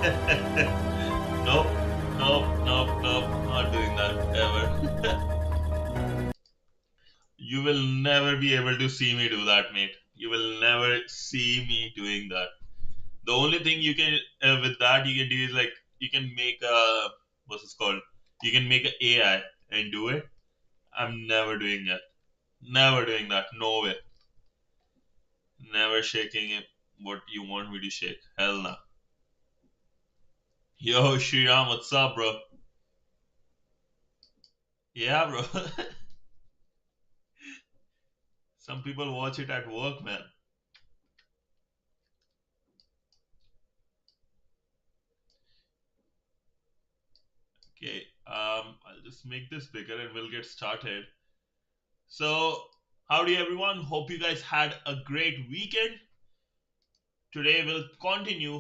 Nope, nope, not doing that ever. You will never be able to see me do that, mate. You will never see me doing that. The only thing you can with that you can do is like you can make a what's this called? You can make an AI and do it. I'm never doing that. Never doing that. No way. Never shaking it. What you want me to shake? Hell no. Yo, Shriram, what's up, bro? Yeah, bro. Some people watch it at work, man. Okay, I'll just make this bigger and we'll get started. So, howdy everyone. Hope you guys had a great weekend. Today we'll continue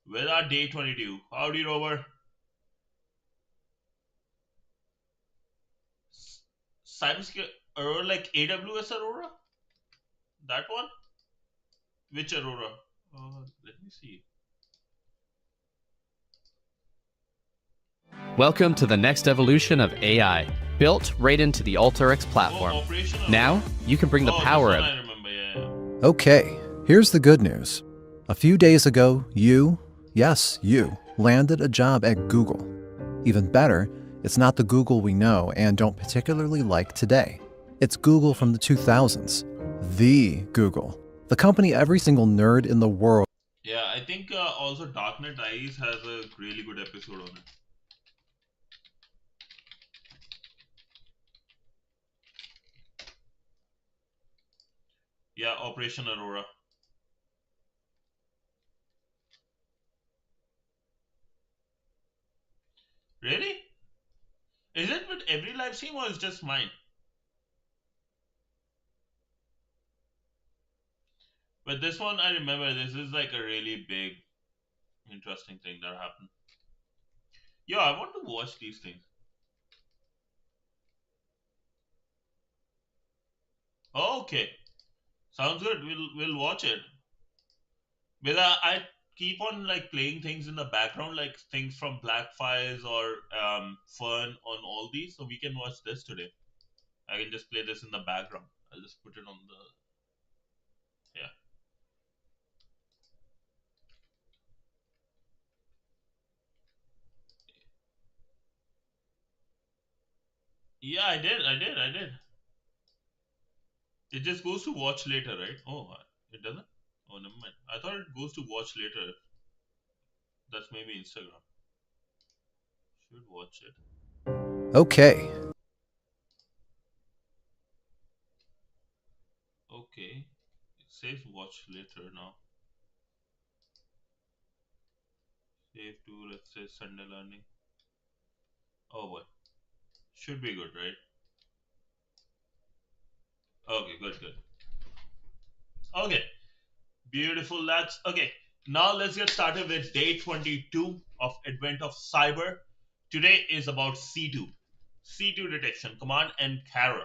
with our day 22. Howdy, Rover. Cybersecurity Aurora, like AWS Aurora? That one? Which Aurora? Let me see. Welcome to the next evolution of AI, built right into the AlterX platform. Now, you can bring the power of I remember, yeah. Okay, here's the good news. A few days ago, you, yes, you, landed a job at Google. Even better, it's not the Google we know and don't particularly like today. It's Google from the 2000s. The Google. The company every single nerd in the world. Yeah, I think also Darknet Eyes has a really good episode on it. Yeah, Operation Aurora. Really? Is it with every live stream or is just mine? But this one, I remember this is like a really big, interesting thing that happened. Yeah, I want to watch these things. Okay, sounds good. We'll watch it. But I keep on like playing things in the background, like things from Black Files or Fern on all these, so we can watch this today. I can just play this in the background. I'll just put it on the yeah. Yeah, I did. It just goes to watch later, right? Oh, it doesn't? Oh, never mind. I thought it goes to watch later. That's maybe Instagram. Should watch it. Okay. Okay. It says watch later now. Save to, let's say, Sunday learning. Oh boy. Should be good, right? Okay, good. Okay. Beautiful, lads. Okay. Now let's get started with day 22 of Advent of Cyber. Today is about C2. C2 detection, command and carol.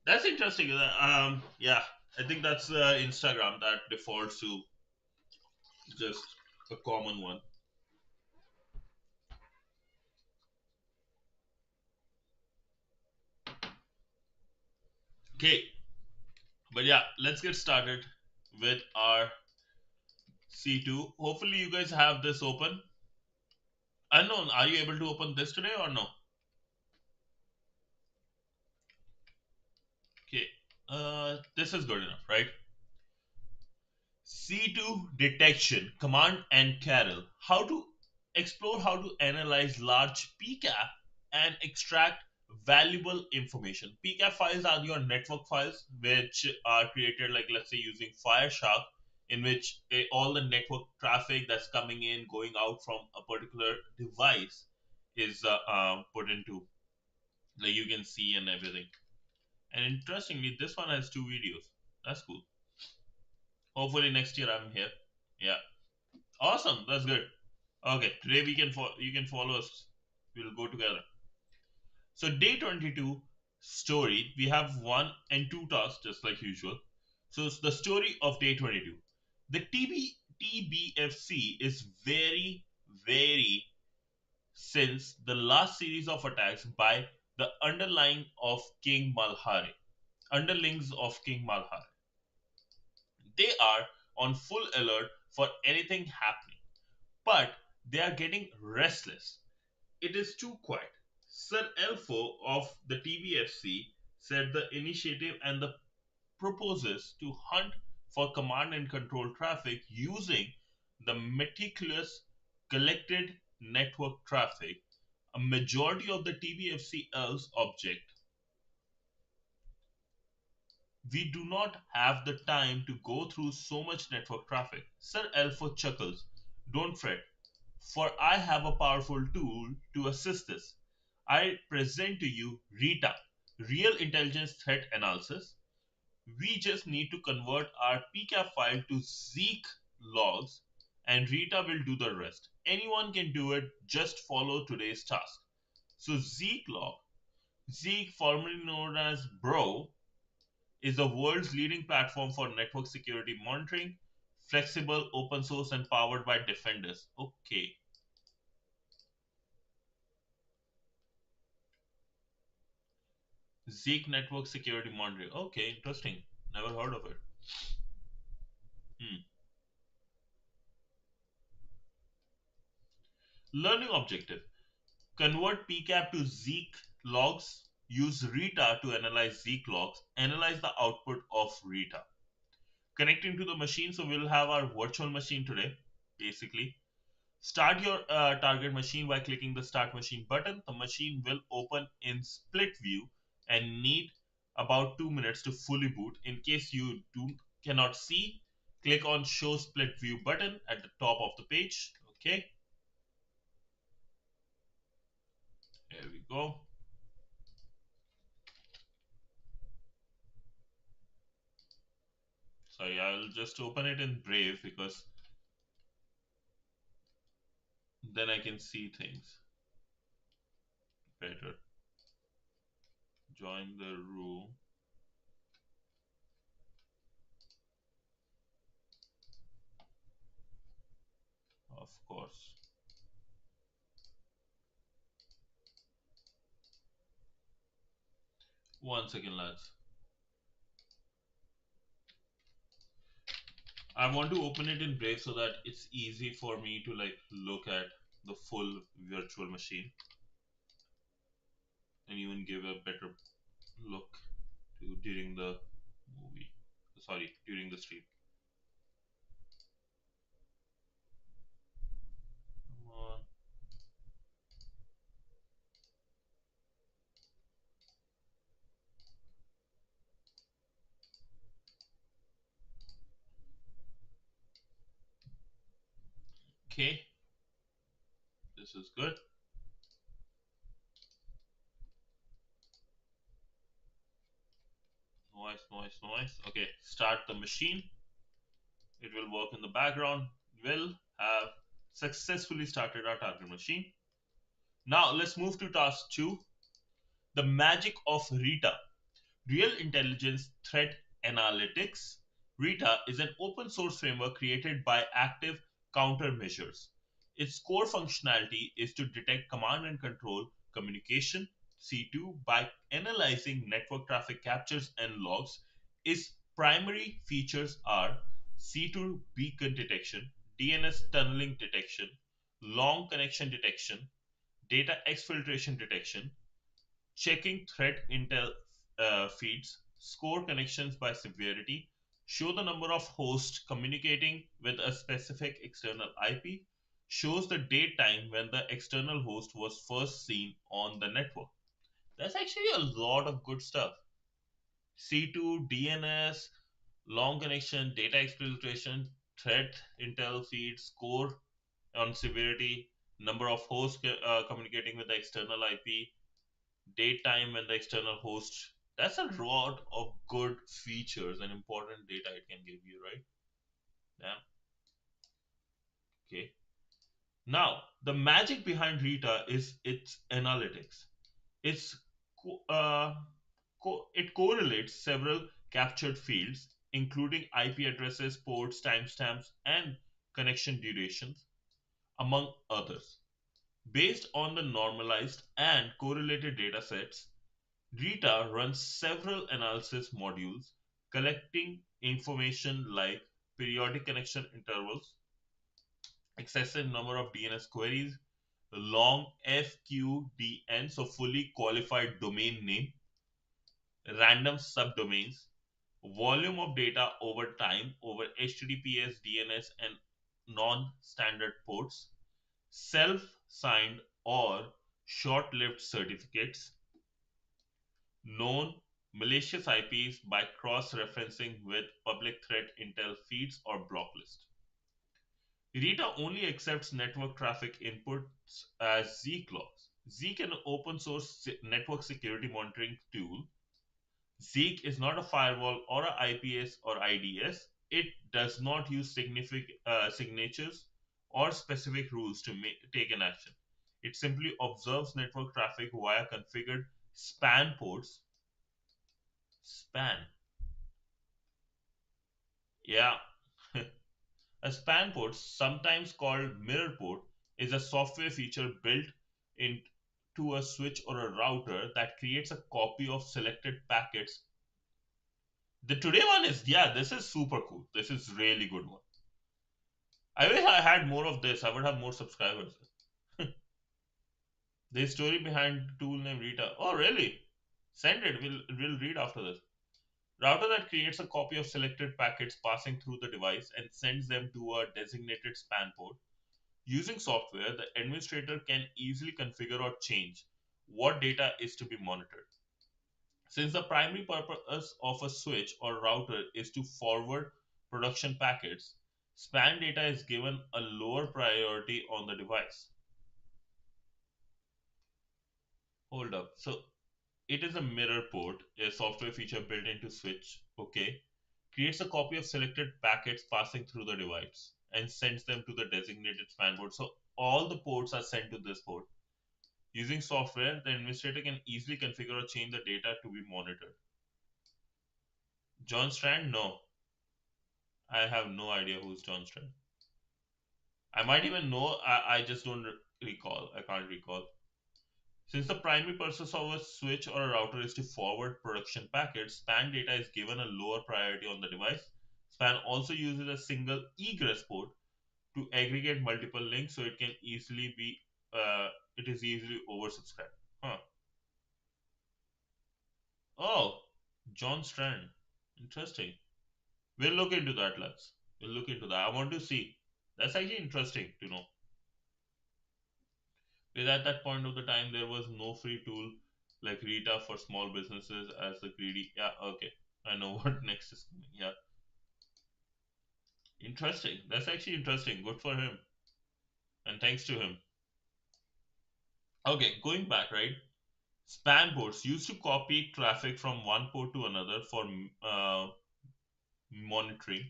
That's interesting. Yeah, I think that's Instagram that defaults to just a common one. Okay, but yeah, let's get started with our C2. Hopefully, you guys have this open. Unknown, are you able to open this today or no? Okay, this is good enough, right? C2 detection, command and carol. How to explore how to analyze large PCAP and extract valuable information. PCAP files are your network files, which are created, like let's say using Fireshark, in which all the network traffic that's coming in, going out from a particular device is put into, like you can see and everything. And interestingly, this one has two videos. That's cool. Hopefully next year I'm here. Yeah. Awesome. That's good. Okay. Today we can you can follow us. We'll go together. So day 22 story. We have one and two tasks just like usual. So it's the story of day 22. The TBFC is very since the last series of attacks by the underlings of King Malhari. They are on full alert for anything happening, but they are getting restless. It is too quiet. Sir Elfo of the TBFC said the initiative and the proposes to hunt for command and control traffic using the meticulous collected network traffic. A majority of the TBFCL's object. We do not have the time to go through so much network traffic. Sir Elfo chuckles. Don't fret, for I have a powerful tool to assist this. I present to you RITA, Real Intelligence Threat Analysis. We just need to convert our PCAP file to Zeek logs and Rita will do the rest. Anyone can do it, just follow today's task. So Zeek log, Zeek formerly known as Bro, is the world's leading platform for network security monitoring, flexible, open source and powered by defenders. Okay. Zeek network security monitoring. Okay, interesting. Never heard of it. Hmm. Learning objective. Convert PCAP to Zeek logs. Use Rita to analyze Zeek logs. Analyze the output of Rita. Connecting to the machine, so we'll have our virtual machine today, basically. Start your target machine by clicking the Start Machine button. The machine will open in split view and need about 2 minutes to fully boot. In case you cannot see, click on Show Split View button at the top of the page. Okay, here we go. Sorry, I'll just open it in Brave because then I can see things better. Join the room. Of course. One second, lads. I want to open it in Brave so that it's easy for me to like look at the full virtual machine and even give a better look to during the movie. Sorry, during the stream. Come on. Okay, this is good. Noise. Okay, start the machine. It will work in the background. We'll have successfully started our target machine. Now let's move to task 2, the magic of Rita, Real Intelligence Threat Analytics. Rita is an open source framework created by Active Countermeasures. Its core functionality is to detect command and control communication C2 by analyzing network traffic captures and logs. Its primary features are C2 beacon detection, DNS tunneling detection, long connection detection, data exfiltration detection, checking threat intel feeds, score connections by severity, show the number of hosts communicating with a specific external IP, shows the date time when the external host was first seen on the network. That's actually a lot of good stuff. C2, DNS, long connection, data exfiltration, threat intel feed, score on severity, number of hosts communicating with the external IP, date time when the external host. That's a lot of good features and important data it can give you, right? Yeah. Okay. Now, the magic behind Rita is its analytics. It's it correlates several captured fields, including IP addresses, ports, timestamps, and connection durations, among others. Based on the normalized and correlated datasets, Rita runs several analysis modules collecting information like periodic connection intervals, excessive number of DNS queries, long FQDN, so fully qualified domain name, random subdomains, volume of data over time over HTTPS, DNS, and non standard ports, self signed or short lived certificates, known malicious IPs by cross referencing with public threat intel feeds or block list. Rita only accepts network traffic inputs as Zeek logs. Zeek is an open source network security monitoring tool. Zeek is not a firewall or a IPS or IDS. It does not use signatures or specific rules to take an action. It simply observes network traffic via configured span ports. Span. Yeah. A span port, sometimes called mirror port, is a software feature built into a switch or a router that creates a copy of selected packets. The today one is, yeah, this is super cool. This is really good one. I wish I had more of this. I would have more subscribers. The story behind tool named Rita. Oh, really? Send it. We'll read after this. Router that creates a copy of selected packets passing through the device and sends them to a designated span port. Using software, the administrator can easily configure or change what data is to be monitored. Since the primary purpose of a switch or router is to forward production packets, span data is given a lower priority on the device. Hold up. So it is a mirror port, a software feature built into switch. Okay. Creates a copy of selected packets passing through the device and sends them to the designated span port. So all the ports are sent to this port. Using software, the administrator can easily configure or change the data to be monitored. John Strand? No. I have no idea who's John Strand. I might even know, I just don't recall. I can't recall. Since the primary purpose of a switch or a router is to forward production packets, span data is given a lower priority on the device. Span also uses a single egress port to aggregate multiple links, so it can easily be it is easily oversubscribed. Huh. Oh, John Strand. Interesting. We'll look into that, Lux. We'll look into that. I want to see. That's actually interesting to know. Because at that point of the time, there was no free tool like Rita for small businesses as the greedy. Yeah, okay. I know what next is coming. Yeah. Interesting. That's actually interesting. Good for him. And thanks to him. Okay, going back, right? Span ports used to copy traffic from one port to another for monitoring.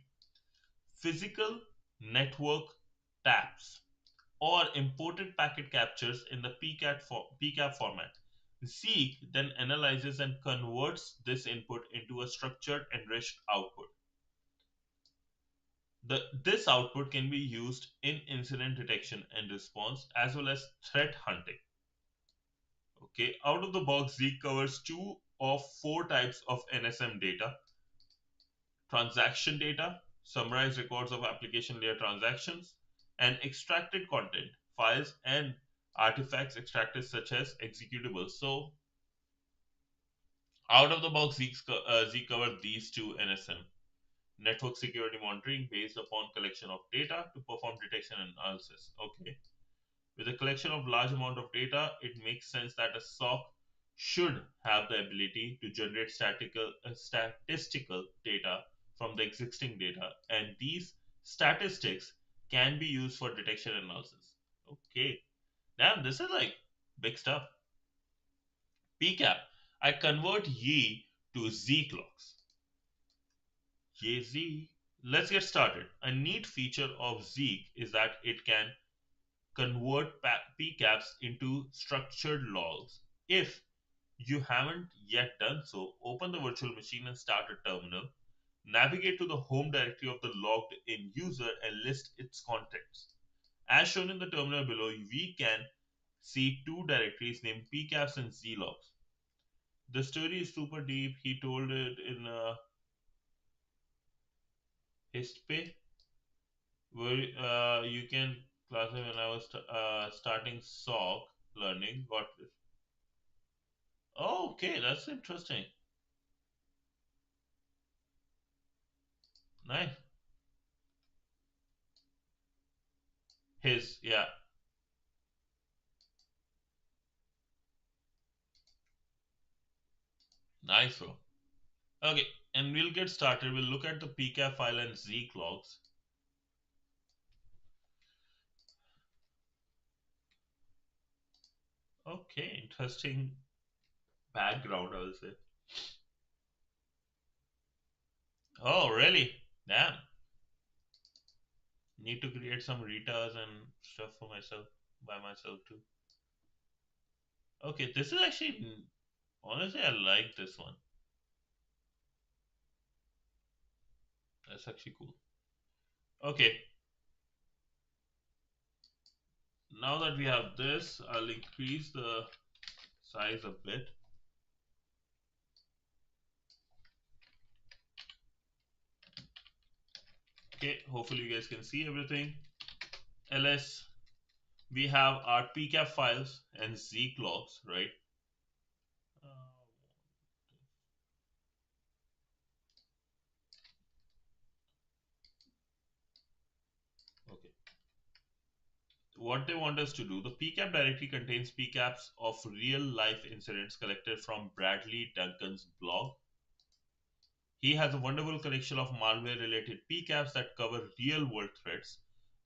Physical network taps or imported packet captures in the PCAP format. Zeek then analyzes and converts this input into a structured enriched output. This output can be used in incident detection and response as well as threat hunting. Okay, out of the box, Zeek covers two of four types of NSM data: transaction data, summarized records of application layer transactions, and extracted content, files, and artifacts extracted such as executables. So, out of the box, Zeek covered these two NSM: network security monitoring based upon collection of data to perform detection and analysis. Okay. With a collection of large amount of data, it makes sense that a SOC should have the ability to generate statistical data from the existing data, and these statistics can be used for detection and analysis. Okay, damn, this is like big stuff. PCAP, I convert ye to Zeek logs. Ye Z. Let's get started. A neat feature of Zeek is that it can convert PCAPs into structured logs. If you haven't yet done so, open the virtual machine and start a terminal. Navigate to the home directory of the logged in user and list its contents. As shown in the terminal below, we can see two directories named pcaps and zlogs. The story is super deep. He told it in HistPay, where you can classify when I was starting SOC learning. Got this. Oh, okay, that's interesting. Nice. Yeah, nice, bro. Okay, and we'll get started. We'll look at the PCAP file and Zeek logs. Okay, interesting background, I will say. Oh, really? Damn. Need to create some Ritas and stuff for myself, by myself too. Okay, this is actually, honestly, I like this one. That's actually cool. Okay, now that we have this, I'll increase the size a bit. Okay, hopefully you guys can see everything. ls, we have our pcap files and Zeek logs, right? Okay. What they want us to do, the PCAP directory contains PCAPs of real life incidents collected from Bradley Duncan's blog. He has a wonderful collection of malware related PCAPs that cover real world threats.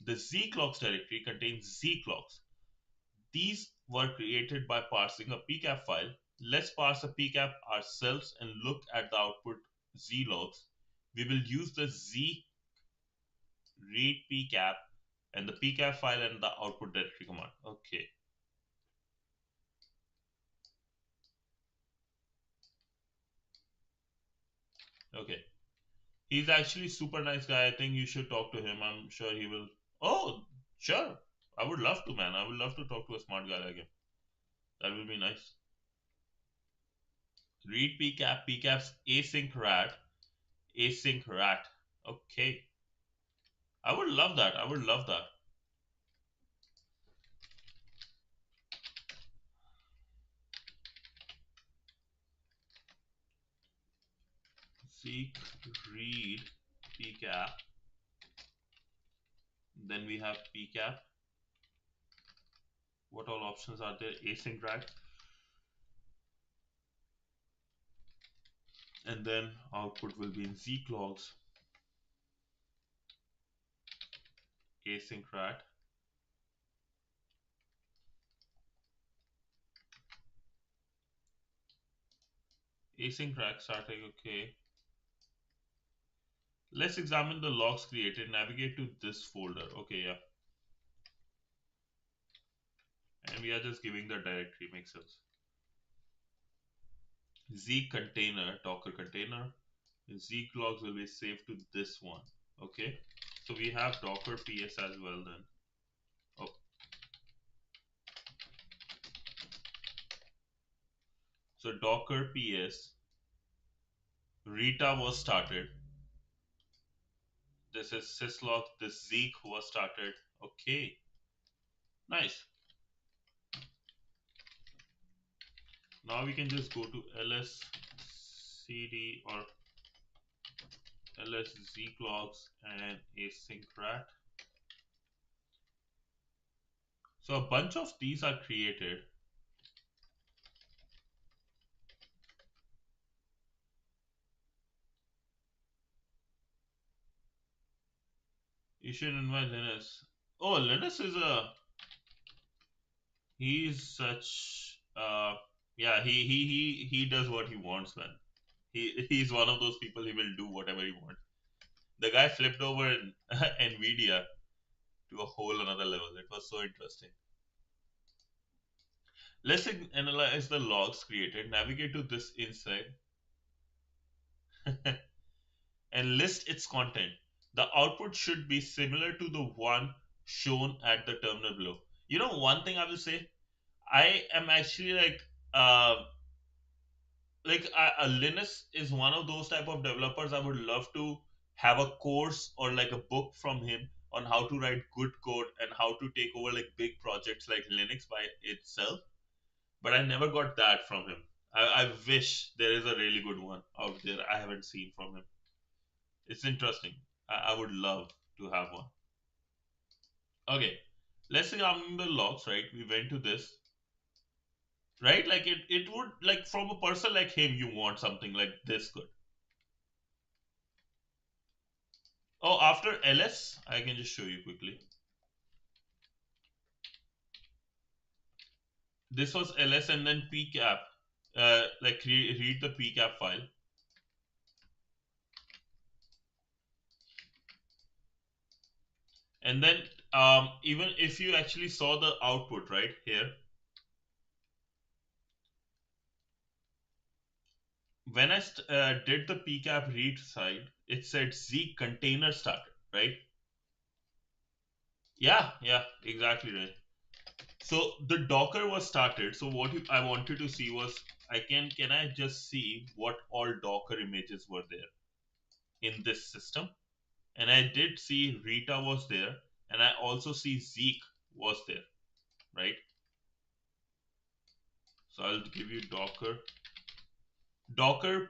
The Zlogs directory contains Zlogs. These were created by parsing a PCAP file. Let's parse a PCAP ourselves and look at the output Zlogs. We will use the Z read PCAP and the PCAP file and the output directory command. Okay. Okay. He's actually super nice guy. I think you should talk to him. I'm sure he will. Oh, sure. I would love to, man. I would love to talk to a smart guy like him. That will be nice. Read PCAP, PCAP's async rat. Async rat. Okay. I would love that. I would love that. Seek read PCAP. Then we have PCAP. What all options are there? Async rat. And then output will be in Zeek logs. Async rat. Async rat starting. Okay. Let's examine the logs created. Navigate to this folder. Okay, yeah. And we are just giving the directory. Makes sense. Z container, Docker container. Zeek logs will be saved to this one. Okay. So we have Docker PS as well then. Oh. So Docker PS. Rita was started. This is syslog. This Zeek was started. Okay. Nice. Now we can just go to ls cd or ls Zeek logs and async rat. So a bunch of these are created. You should invite Linus. Oh, Linus is he's such yeah, he does what he wants, man. He's one of those people, he will do whatever he wants. The guy flipped over Nvidia to a whole another level. It was so interesting. Let's analyze the logs created. Navigate to this inside. and list its content. The output should be similar to the one shown at the terminal below. You know, one thing I will say, I am actually Linus is one of those type of developers. I would love to have a course or like a book from him on how to write good code and how to take over like big projects like Linux by itself. But I never got that from him. I wish there is a really good one out there I haven't seen from him. It's interesting. I would love to have one. Okay, let's say I'm in the logs, right? We went to this, right? Like it would like from a person like him, you want something like this good. Oh, after ls, I can just show you quickly. This was ls and then pcap. Read the pcap file. And then even if you actually saw the output right here, when I did the pcap read side, it said Zeek container started, right? Yeah, exactly right. So the Docker was started. So what I wanted to see was, can I just see what all Docker images were there in this system? And I did see Rita was there, and I also see Zeek was there, right? So I'll give you Docker. Docker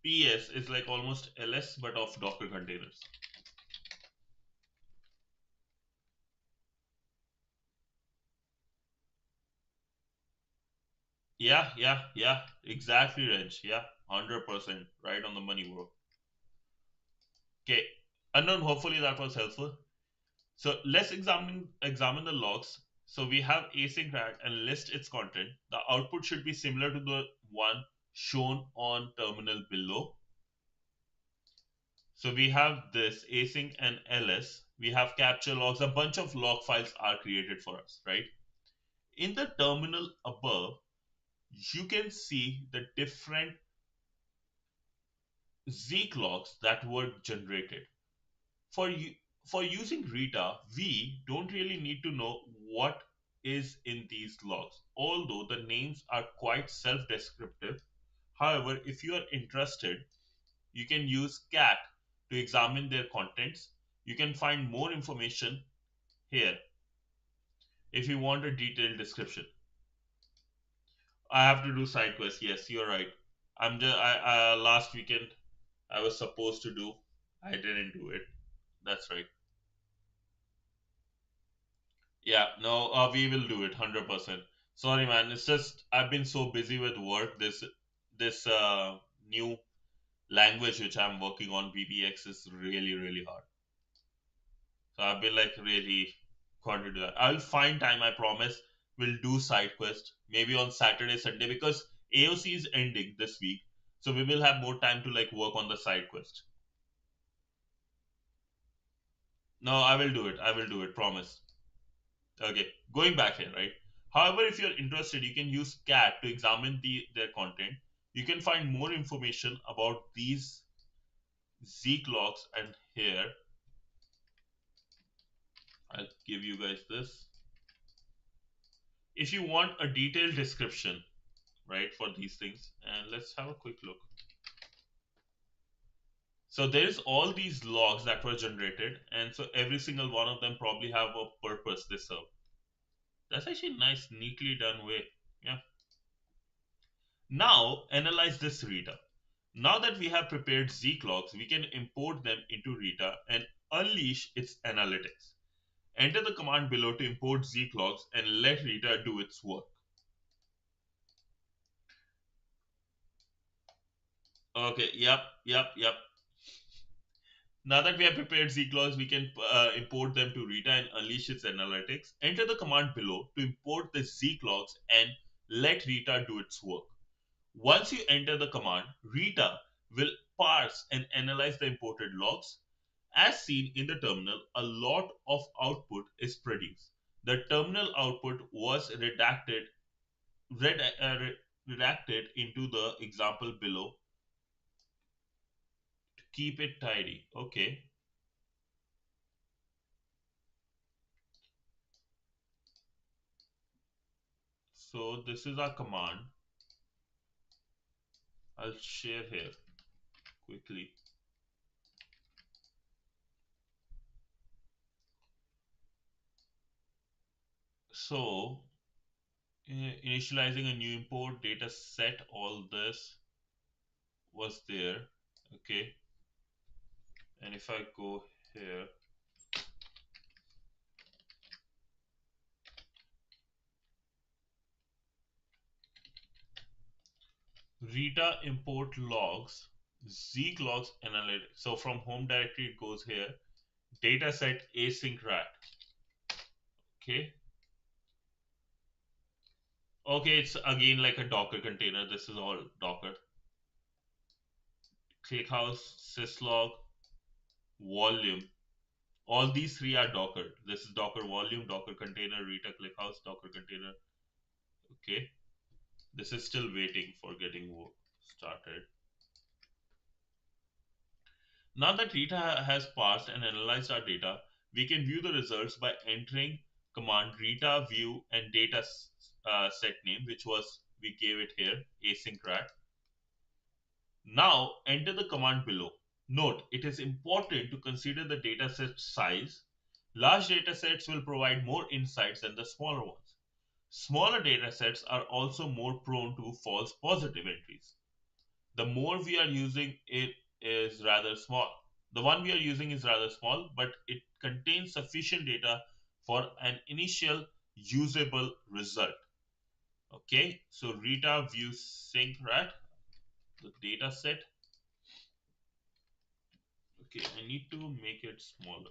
PS is like almost ls but of Docker containers. Yeah, exactly, Reg. Yeah, 100% right on the money, bro. Okay, unknown. Hopefully that was helpful. So let's examine the logs. So we have async rat and list its content. The output should be similar to the one shown on terminal below. So we have this async and ls. We have capture logs. A bunch of log files are created for us, right? In the terminal above, you can see the different Zeek logs that were generated. For you, for using Rita, we don't really need to know what is in these logs, although the names are quite self-descriptive. However, if you are interested, you can use cat to examine their contents. You can find more information here if you want a detailed description. I have to do side quests. Yes, you're right. Last weekend I was supposed to do. I didn't do it. That's right. Yeah, no, we will do it 100%. Sorry, man. It's just I've been so busy with work. This new language which I'm working on, BBX, is really hard. So I've been like really going to do that. I'll find time. I promise. We'll do side quest maybe on Saturday, Sunday because AOC is ending this week, so we will have more time to like work on the side quest. No, I will do it. I will do it. Promise. Okay, going back here, right? However, if you're interested, you can use cat to examine their content. You can find more information about these Zeek logs, and here I'll give you guys this. If you want a detailed description, right, for these things, and let's have a quick look. So there's all these logs that were generated, and so every single one of them probably have a purpose they serve. That's actually nice, neatly done way. Yeah. Now analyze this Rita. Now that we have prepared Zeek logs, we can import them into Rita and unleash its analytics. Enter the command below to import Zeek logs and let Rita do its work. Okay, yep. Now that we have prepared Zeek logs, we can import them to Rita and unleash its analytics. Enter the command below to import the Zeek logs and let Rita do its work. Once you enter the command, Rita will parse and analyze the imported logs. As seen in the terminal, a lot of output is produced. The terminal output was redacted into the example below keep it tidy. Okay. So this is our command. I'll share here quickly. So initializing a new import data set, all this was there. Okay. And if I go here, Rita import logs, Zeek logs analytics. So from home directory it goes here. Dataset async rat. Okay. Okay, it's again like a Docker container. This is all Docker. ClickHouse, syslog, volume. All these three are Docker. This is Docker volume, Docker container, Rita ClickHouse, Docker container. Okay. This is still waiting for getting started. Now that Rita has parsed and analyzed our data, we can view the results by entering command Rita view and data set name, which was we gave it here, async rat. Now enter the command below. Note, it is important to consider the dataset size. Large datasets will provide more insights than the smaller ones. Smaller datasets are also more prone to false positive entries. The more we are using it is rather small. The one we are using is rather small, but it contains sufficient data for an initial usable result. Okay, so Rita view sync rat, the data set. Okay, I need to make it smaller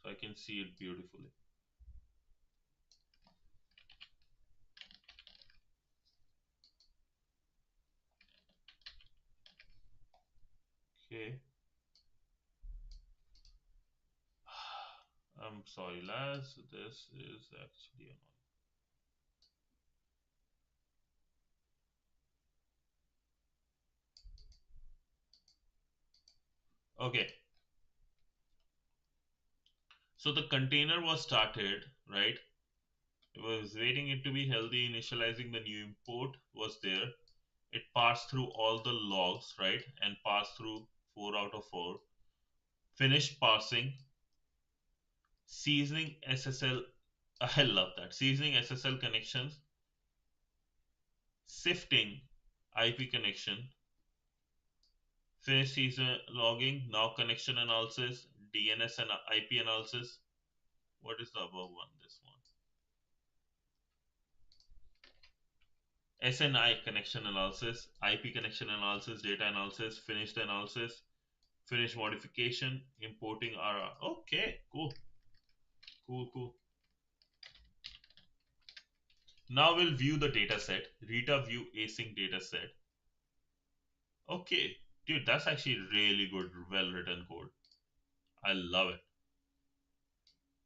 so I can see it beautifully. Okay. I'm sorry, lads. This is actually annoying. Okay. So the container was started, right? It was waiting it to be healthy, initializing the new import was there. It passed through all the logs, right? And passed through 4 out of 4. Finished parsing. Seasoning SSL. I love that. Seasoning SSL connections. Sifting IP connection. Finish season logging. Now connection analysis. DNS and IP analysis. What is the above one? This one. SNI connection analysis, IP connection analysis, data analysis, finished analysis, finish modification, importing RR. Okay, cool. Cool. Now we'll view the data set. Rita view async data set. Okay, dude, that's actually really good, well written code. I love it.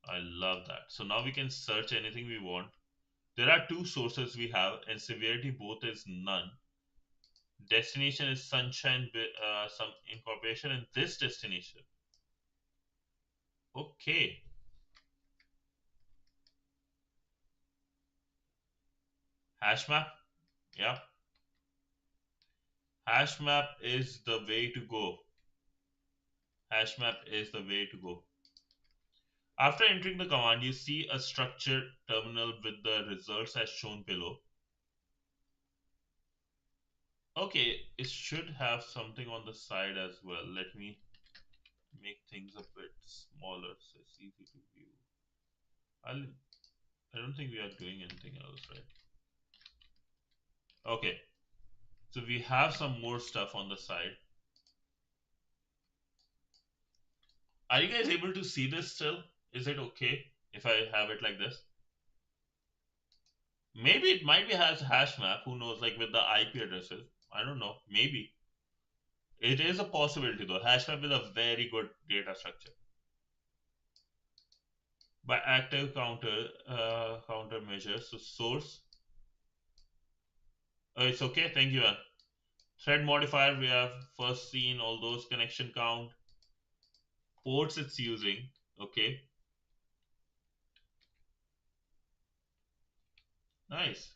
I love that. So now we can search anything we want. There are two sources we have, and severity both is none. Destination is sunshine, some incorporation in this destination. Okay. Hash map. Yeah. Hash map is the way to go. Hash map is the way to go. After entering the command, you see a structured terminal with the results as shown below. Okay, it should have something on the side as well. Let me make things a bit smaller so it's easy to view. I don't think we are doing anything else, right? Okay, so we have some more stuff on the side. Are you guys able to see this still? Is it okay if I have it like this? Maybe it might be has hash map. Who knows? Like with the IP addresses. I don't know. Maybe it is a possibility though. Hash map is a very good data structure. By active countermeasures, so source. Oh, it's okay. Thank you, man. Thread modifier, we have first seen all those connection count, ports it's using. Okay, nice,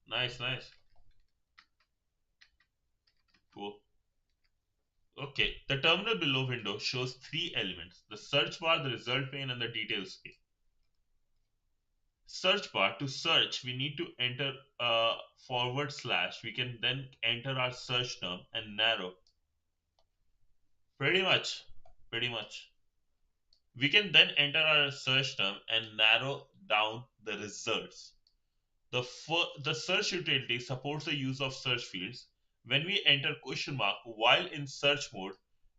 nice, nice, cool. Okay, the terminal below window shows three elements: the search bar, the result pane, and the details pane. Search bar, to search, we need to enter a forward slash. We can then enter our search term and narrow. Pretty much, pretty much. We can then enter our search term and narrow down the results. The search utility supports the use of search fields. When we enter question mark while in search mode,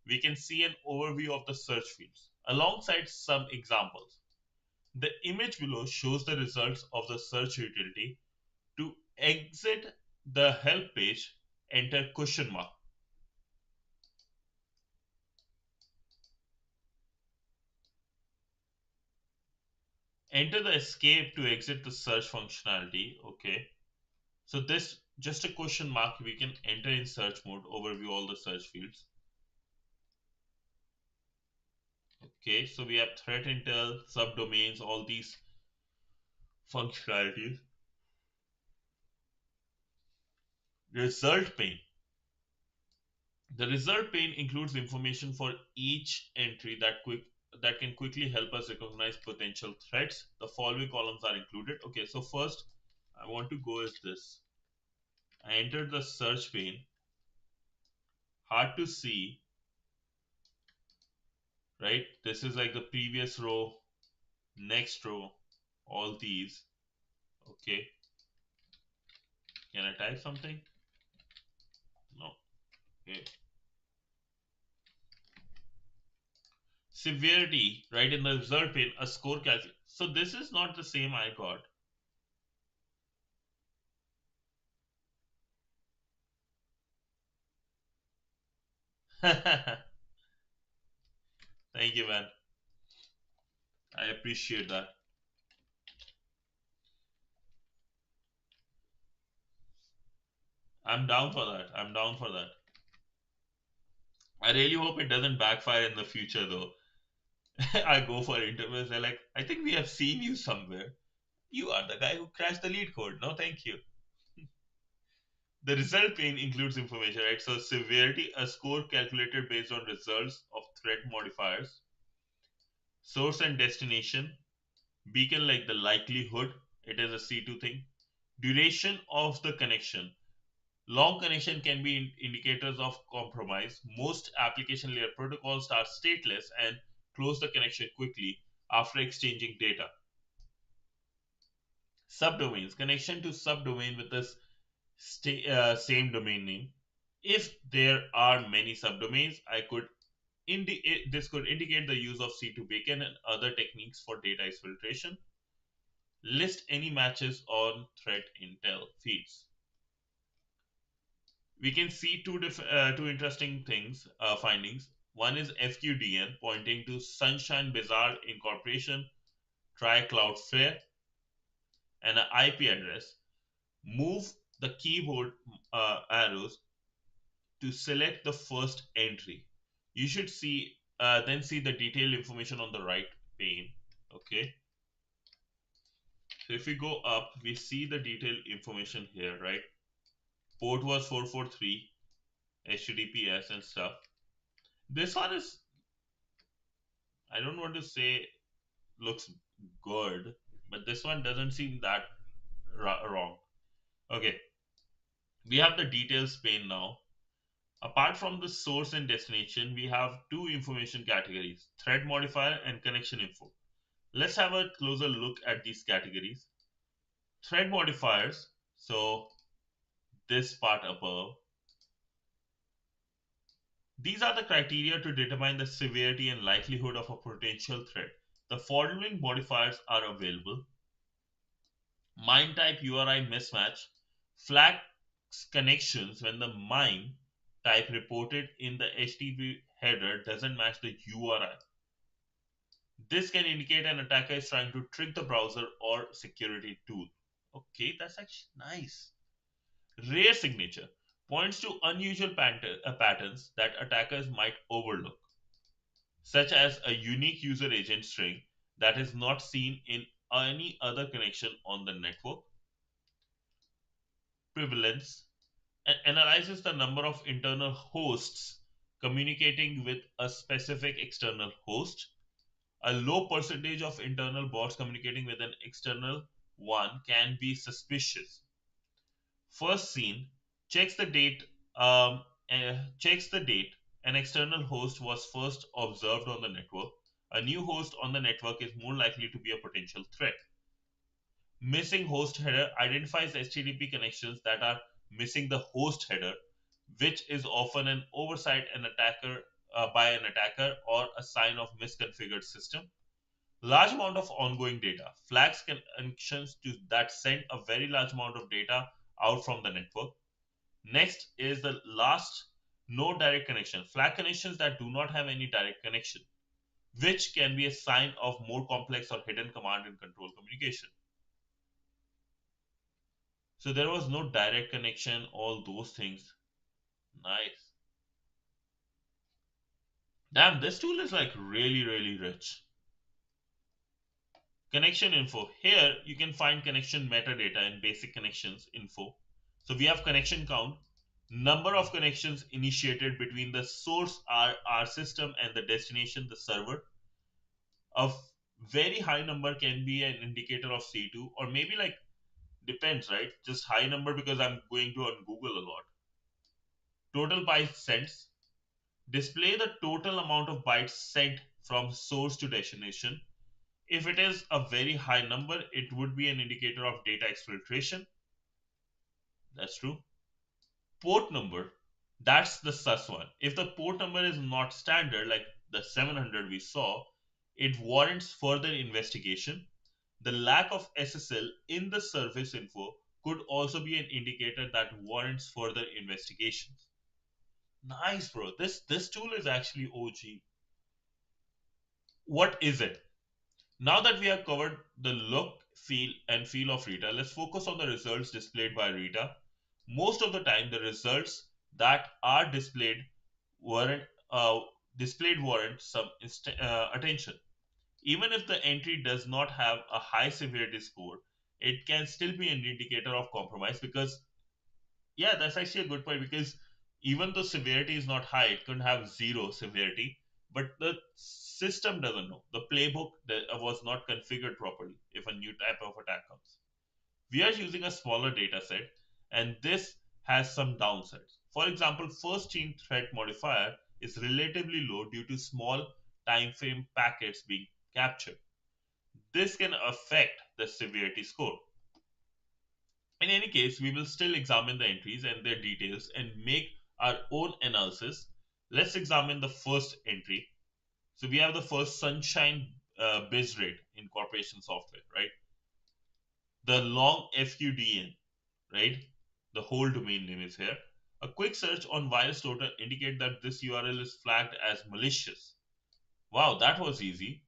we can see an overview of the search fields alongside some examples. The image below shows the results of the search utility. To exit the help page, enter question mark. Enter the escape to exit the search functionality. Okay. So this just a question mark, we can enter in search mode, overview all the search fields. Okay, so we have threat intel, subdomains, all these functionalities. Result pane. The result pane includes information for each entry that can quickly help us recognize potential threats. The following columns are included. Okay, so first I want to go is this. I entered the search pane. Hard to see, right? This is like the previous row, next row, all these. Okay. Can I type something? No. Okay. Severity, right, in the result pane, a score calculation. So this is not the same I got. Thank you, man. I appreciate that. I'm down for that. I'm down for that. I really hope it doesn't backfire in the future, though. I go for interviews. They're like, I think we have seen you somewhere. You are the guy who crashed the lead code. No, thank you. The result pane includes information, right? So, severity, a score calculated based on results of threat modifiers. Source and destination, beacon like the likelihood, it is a C2 thing. Duration of the connection. Long connection can be indicators of compromise. Most application layer protocols are stateless and close the connection quickly after exchanging data. Subdomains, connection to subdomain with the same domain name. If there are many subdomains, this could indicate the use of C2 beacon and other techniques for data exfiltration. List any matches on threat intel feeds. We can see two interesting findings. One is FQDN, pointing to Sunshine Bazaar Incorporation, Try Cloudflare, and an IP address. Move the keyboard arrows to select the first entry. You should then see the detailed information on the right pane. Okay. So if we go up, we see the detailed information here, right? Port was 443, HTTPS and stuff. This one is, I don't want to say looks good, but this one doesn't seem that wrong. Okay, we have the details pane now. Apart from the source and destination, we have two information categories: thread modifier and connection info. Let's have a closer look at these categories. Thread modifiers, so this part above, these are the criteria to determine the severity and likelihood of a potential threat. The following modifiers are available: MIME type URI mismatch, flags connections when the MIME type reported in the HTTP header doesn't match the URI. This can indicate an attacker is trying to trick the browser or security tool. Okay, that's actually nice. Rare signature. points to unusual patterns that attackers might overlook, such as a unique user agent string that is not seen in any other connection on the network. Prevalence analyzes the number of internal hosts communicating with a specific external host. A low percentage of internal bots communicating with an external one can be suspicious. First seen checks the date. Checks the date an external host was first observed on the network. A new host on the network is more likely to be a potential threat. Missing host header identifies HTTP connections that are missing the host header, which is often an oversight by an attacker or a sign of misconfigured system. Large amount of ongoing data flags connections that send a very large amount of data out from the network. Next is the last, no direct connection. Flag connections that do not have any direct connection, which can be a sign of more complex or hidden command and control communication. So there was no direct connection, all those things. Nice. Damn, this tool is like really, really rich. Connection info. Here you can find connection metadata and basic connections info. So we have connection count, number of connections initiated between the source, our system, and the destination, the server. A very high number can be an indicator of C2, or maybe like depends, right? Just high number because I'm going to on Google a lot. Total bytes sent. Display the total amount of bytes sent from source to destination. If it is a very high number, it would be an indicator of data exfiltration. That's true. Port number, that's the sus one. If the port number is not standard, like the 700 we saw, it warrants further investigation. The lack of SSL in the service info could also be an indicator that warrants further investigations. Nice, bro. This tool is actually OG. What is it? Now that we have covered the look, feel of Rita, let's focus on the results displayed by Rita. Most of the time, the results that are warrant uh, displayed warrant some attention. Even if the entry does not have a high severity score, it can still be an indicator of compromise because, yeah, that's actually a good point because even though severity is not high, it could have zero severity, but the system doesn't know. The playbook was not configured properly if a new type of attack comes. We are using a smaller data set, and this has some downsides. For example, first chain threat modifier is relatively low due to small time frame packets being captured. This can affect the severity score. In any case, we will still examine the entries and their details and make our own analysis. Let's examine the first entry. So we have the first Sunshine biz rate in corporation software, right? The long FQDN, right? The whole domain name is here. A quick search on virus total indicate that this URL is flagged as malicious. Wow, that was easy.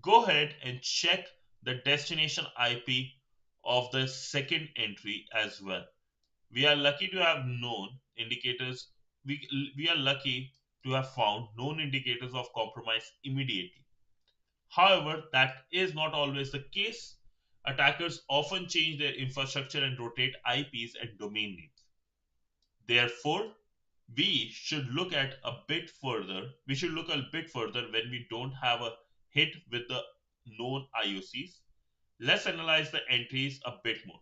Go ahead and check the destination IP of the second entry as well. We are lucky to have known indicators. We are lucky to have found known indicators of compromise immediately. However, that is not always the case. Attackers often change their infrastructure and rotate IPs and domain names. Therefore, we should look a bit further when we don't have a hit with the known IOCs. Let's analyze the entries a bit more.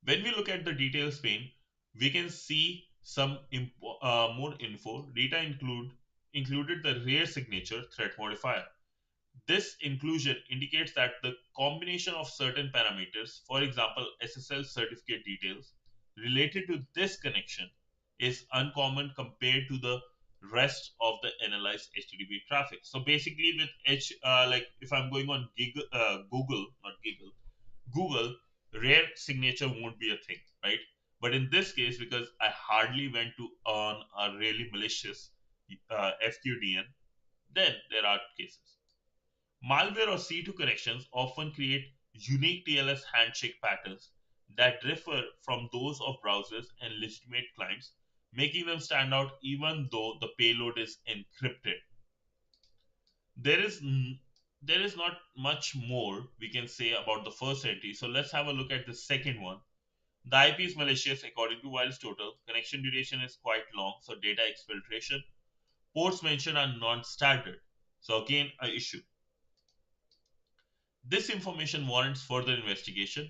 When we look at the details pane, we can see some more info. Data included the rare signature threat modifier. This inclusion indicates that the combination of certain parameters, for example, SSL certificate details, related to this connection is uncommon compared to the rest of the analyzed HTTP traffic. So basically, with like if I'm going on Google, rare signature won't be a thing, right? But in this case, because I hardly went to on a really malicious FQDN, then there are cases. Malware or C2 connections often create unique TLS handshake patterns that differ from those of browsers and legitimate clients, making them stand out even though the payload is encrypted. There is there is not much more we can say about the first entry. So let's have a look at the second one. The IP is malicious according to Wiles Total. Connection duration is quite long, so data exfiltration. Ports mentioned are non-standard, so again a issue. This information warrants further investigation.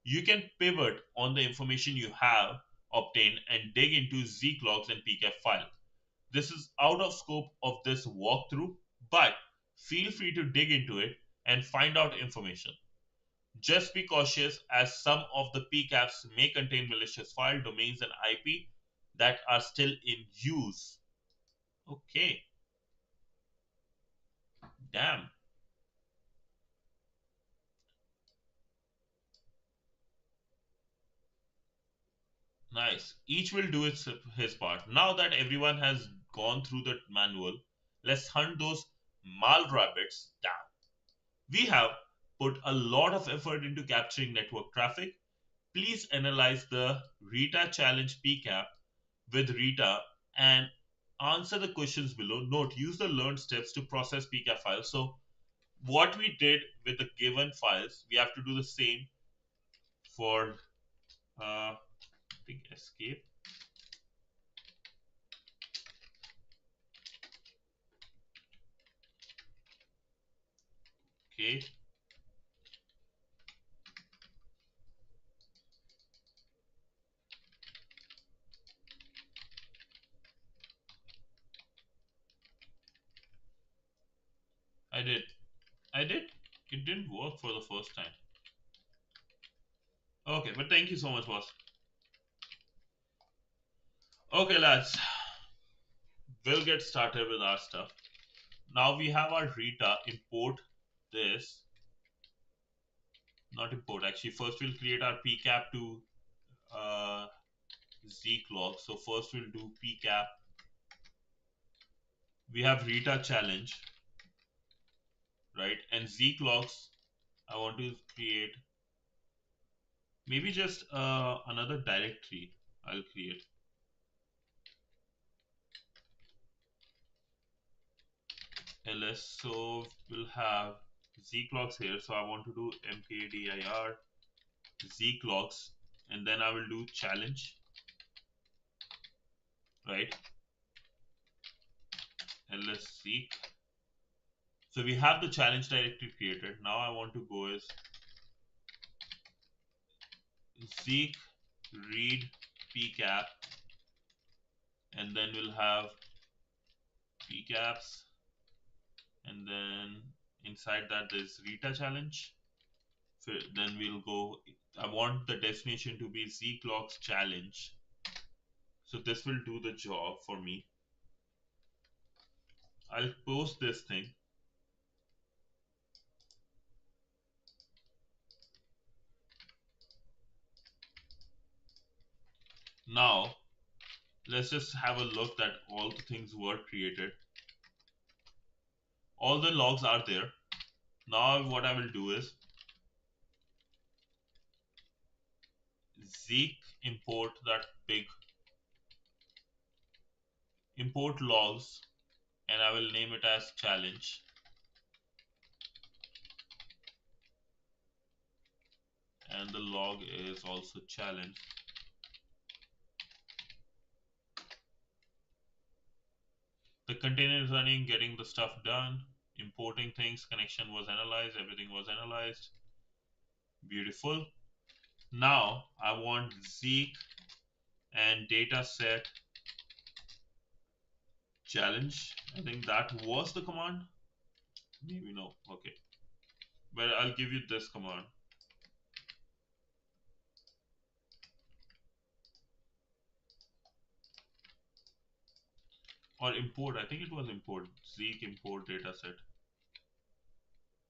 You can pivot on the information you have obtained and dig into Zeek logs and PCAP file. This is out of scope of this walkthrough, but feel free to dig into it and find out information. Just be cautious as some of the PCAPs may contain malicious file domains and IP that are still in use. Okay, damn. Nice. Each will do his part. Now that everyone has gone through the manual, let's hunt those mal rabbits down. We have put a lot of effort into capturing network traffic. Please analyze the Rita challenge PCAP with Rita and answer the questions below. Note, use the learned steps to process PCAP files. So what we did with the given files, we have to do the same for I think escape. Okay. I did. I did. It didn't work for the first time. Okay, but thank you so much, boss. Okay, lads. We'll get started with our stuff. Now we have our Rita import this. Not import, actually. First we'll create our PCAP to Zeek log. So first we'll do PCAP. We have Rita challenge, right? And Zeek logs, I want to create maybe just another directory I'll create. ls, so we'll have Zeek logs here. So I want to do mkdir Zeek logs, and then I will do challenge, right? ls Zeek. So we have the challenge directory created. Now I want to go is Zeek read PCAP, and then we'll have PCAPs, and then inside that there's Rita challenge. So then we'll go, I want the destination to be Zeek logs challenge. So this will do the job for me. I'll post this thing. Now let's just have a look that all the things were created. All the logs are there. Now what I will do is Zeek import that big import logs, and I will name it as challenge. And the log is also challenge. The container is running, getting the stuff done, importing things, connection was analyzed, everything was analyzed. Beautiful. Now I want Zeek and dataset challenge. I think that was the command. Maybe no. Okay. But I'll give you this command. Or import. I think it was import. Zeek import dataset.